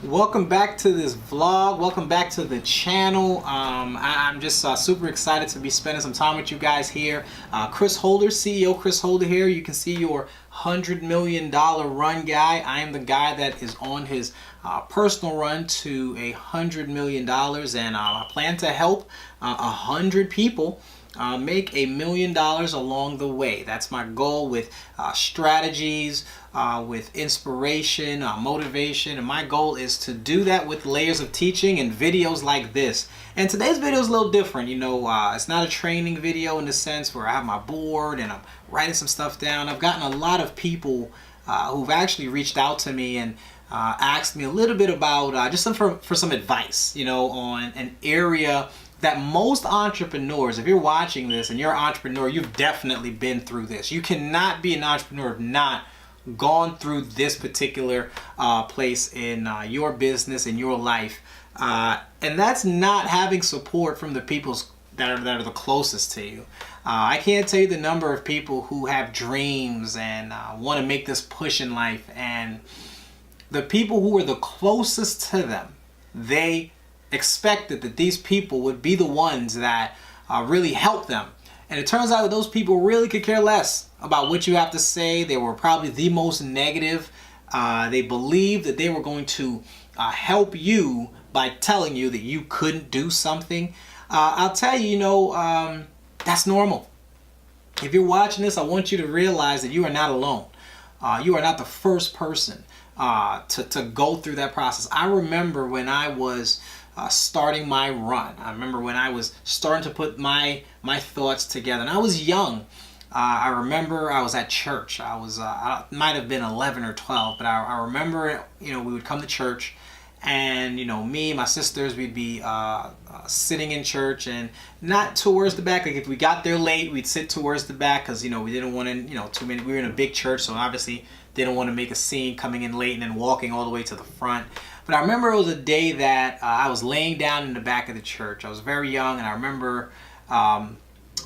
Welcome back to this vlog. Welcome back to the channel. I'm just super excited to be spending some time with you guys here. Chris Holder, CEO Chris Holder here. You can see your $100 million run guy. I am the guy that is on his personal run to $100 million, and I plan to help 100 people make $1 million along the way. That's my goal with strategies, with inspiration, motivation, and my goal is to do that with layers of teaching and videos like this. And today's video is a little different. It's not a training video in the sense where I have my board and I'm writing some stuff down. I've gotten a lot of people who've actually reached out to me and asked me a little bit about just for some advice, on an area that most entrepreneurs, if you're watching this and you're an entrepreneur, you've definitely been through this. You cannot be an entrepreneur if not gone through this particular place in your business, in your life. And that's not having support from the people that are the closest to you. I can't tell you the number of people who have dreams and want to make this push in life, and the people who are the closest to them, they expected that these people would be the ones that really help them. And it turns out that those people really could care less about what you have to say. They were probably the most negative. They believed that they were going to help you by telling you that you couldn't do something. I'll tell you, that's normal. If you're watching this, I want you to realize that you are not alone. You are not the first person to go through that process. I remember when I was starting my run. I remember when I was starting to put my thoughts together, and I was young. I remember I was at church. I might have been 11 or 12, but I remember, we would come to church, and me, my sisters, we'd be sitting in church, and not towards the back. Like if we got there late, we'd sit towards the back because we didn't want to, too many. We were in a big church, so obviously didn't want to make a scene coming in late and then walking all the way to the front. But I remember it was a day that I was laying down in the back of the church. I was very young, and I remember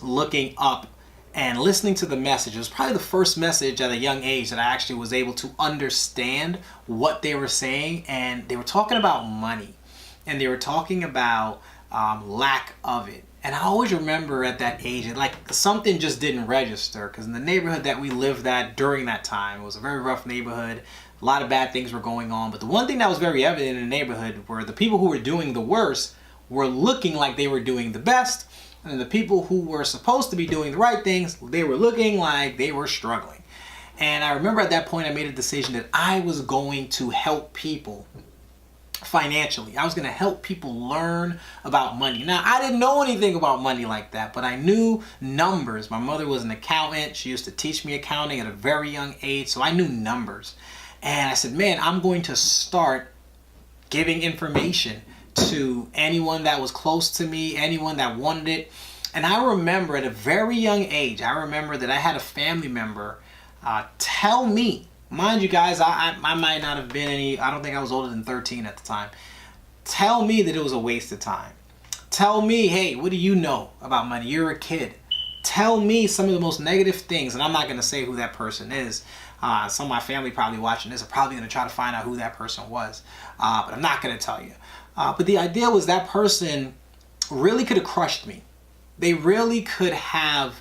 looking up and listening to the message. It was probably the first message at a young age that I actually was able to understand what they were saying. And they were talking about money, and they were talking about lack of it. And I always remember at that age, something just didn't register, because in the neighborhood that we lived at during that time, it was a very rough neighborhood. A lot of bad things were going on. But the one thing that was very evident in the neighborhood were the people who were doing the worst were looking like they were doing the best. And the people who were supposed to be doing the right things, they were looking like they were struggling. And I remember at that point I made a decision that I was going to help people financially. I was going to help people learn about money. Now, I didn't know anything about money like that, but I knew numbers. My mother was an accountant. She used to teach me accounting at a very young age, so I knew numbers. And I said, man, I'm going to start giving information to anyone that was close to me, anyone that wanted it. And I remember at a very young age, I remember that I had a family member tell me, mind you guys, I might not have been I don't think I was older than 13 at the time. Tell me that it was a waste of time. Tell me, hey, what do you know about money? You're a kid. Tell me some of the most negative things, and I'm not going to say who that person is. Some of my family probably watching this are probably going to try to find out who that person was, but I'm not going to tell you. But the idea was that person really could have crushed me. They really could have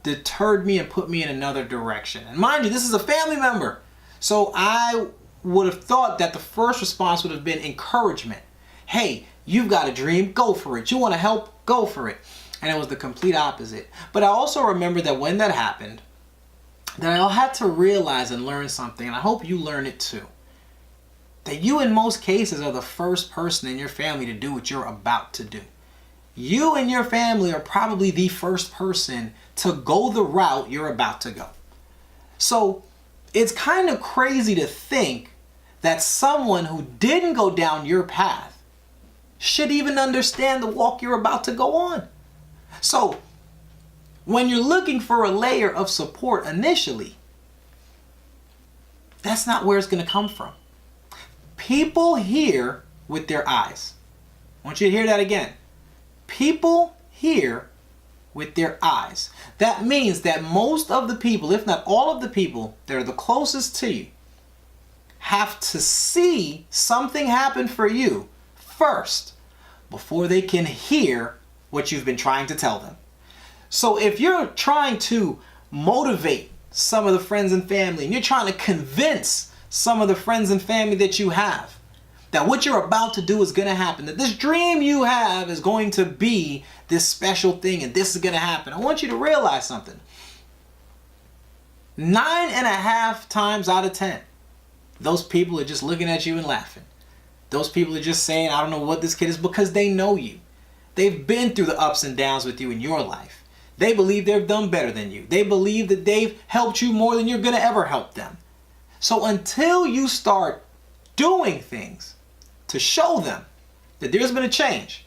deterred me and put me in another direction. And mind you, this is a family member. So I would have thought that the first response would have been encouragement. Hey, you've got a dream, go for it. You want to help, go for it. And it was the complete opposite. But I also remember that when that happened, that I had to realize and learn something, and I hope you learn it too, that you in most cases are the first person in your family to do what you're about to do. You and your family are probably the first person to go the route you're about to go. So it's kind of crazy to think that someone who didn't go down your path should even understand the walk you're about to go on. So when you're looking for a layer of support initially, that's not where it's going to come from. People hear with their eyes. I want you to hear that again. People hear with their eyes. That means that most of the people, if not all of the people that are the closest to you, have to see something happen for you first before they can hear what you've been trying to tell them. So if you're trying to motivate some of the friends and family, and you're trying to convince some of the friends and family that you have that what you're about to do is going to happen, that this dream you have is going to be this special thing and this is going to happen, I want you to realize something. 9.5 times out of 10, those people are just looking at you and laughing. Those people are just saying, I don't know what this kid is, because they know you. They've been through the ups and downs with you in your life. They believe they've done better than you. They believe that they've helped you more than you're going to ever help them. So until you start doing things to show them that there's been a change,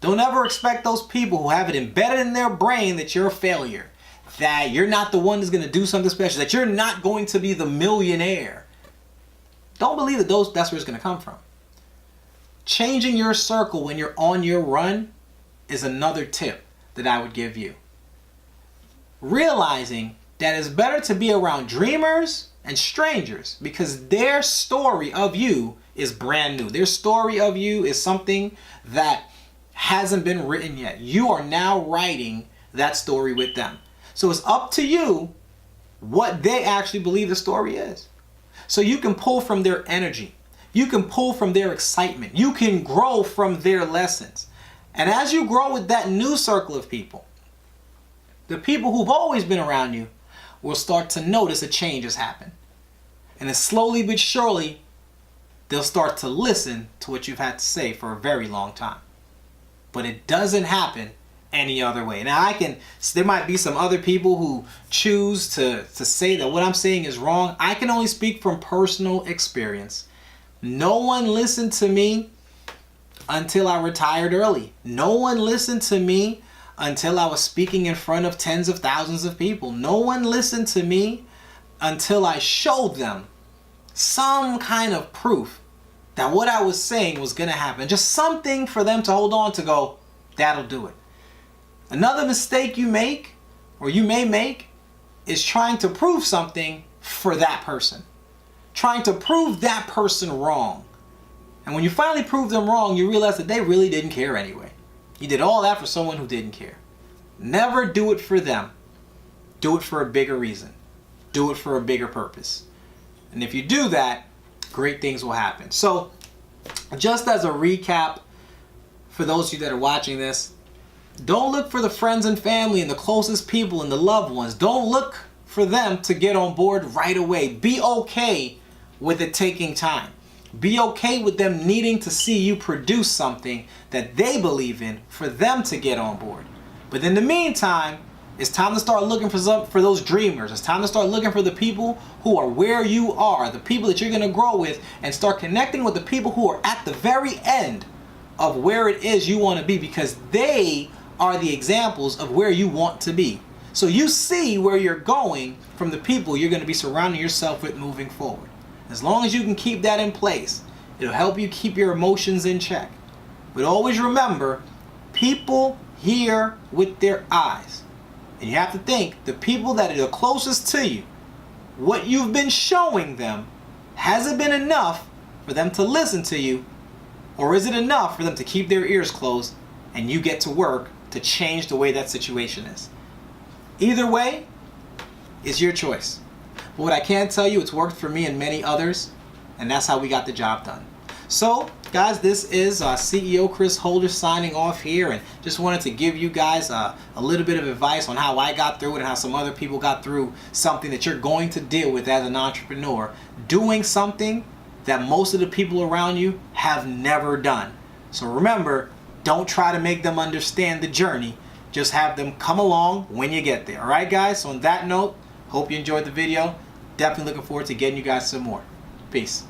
don't ever expect those people who have it embedded in their brain that you're a failure, that you're not the one that's going to do something special, that you're not going to be the millionaire. Don't believe that that's where it's going to come from. Changing your circle when you're on your run is another tip that I would give you. Realizing that it's better to be around dreamers and strangers because their story of you is brand new. Their story of you is something that hasn't been written yet. You are now writing that story with them. So it's up to you what they actually believe the story is. So you can pull from their energy. You can pull from their excitement. You can grow from their lessons. And as you grow with that new circle of people, the people who've always been around you will start to notice a change has happened. And then slowly but surely, they'll start to listen to what you've had to say for a very long time. But it doesn't happen any other way. Now there might be some other people who choose to say that what I'm saying is wrong. I can only speak from personal experience. No one listened to me until I retired early. No one listened to me until I was speaking in front of tens of thousands of people. No one listened to me until I showed them some kind of proof that what I was saying was going to happen. Just something for them to hold on to, go, that'll do it. Another mistake you make, or you may make, is trying to prove something for that person. Trying to prove that person wrong. And when you finally prove them wrong, you realize that they really didn't care anyway. You did all that for someone who didn't care. Never do it for them. Do it for a bigger reason. Do it for a bigger purpose. And if you do that, great things will happen. So, just as a recap, for those of you that are watching this, don't look for the friends and family and the closest people and the loved ones. Don't look for them to get on board right away. Be okay with it taking time. Be okay with them needing to see you produce something that they believe in for them to get on board. But in the meantime, it's time to start looking for those dreamers. It's time to start looking for the people who are where you are, the people that you're going to grow with, and start connecting with the people who are at the very end of where it is you want to be, because they are the examples of where you want to be. So you see where you're going from the people you're going to be surrounding yourself with moving forward. As long as you can keep that in place, it'll help you keep your emotions in check. But always remember, people hear with their eyes. And you have to think, the people that are the closest to you, what you've been showing them, has it been enough for them to listen to you? Or is it enough for them to keep their ears closed and you get to work to change the way that situation is? Either way, it's your choice. But what I can tell you, it's worked for me and many others, and that's how we got the job done. So, guys, this is CEO Chris Holder signing off here, and just wanted to give you guys a little bit of advice on how I got through it and how some other people got through something that you're going to deal with as an entrepreneur, doing something that most of the people around you have never done. So remember, don't try to make them understand the journey. Just have them come along when you get there. All right, guys? So on that note, hope you enjoyed the video. Definitely looking forward to getting you guys some more. Peace.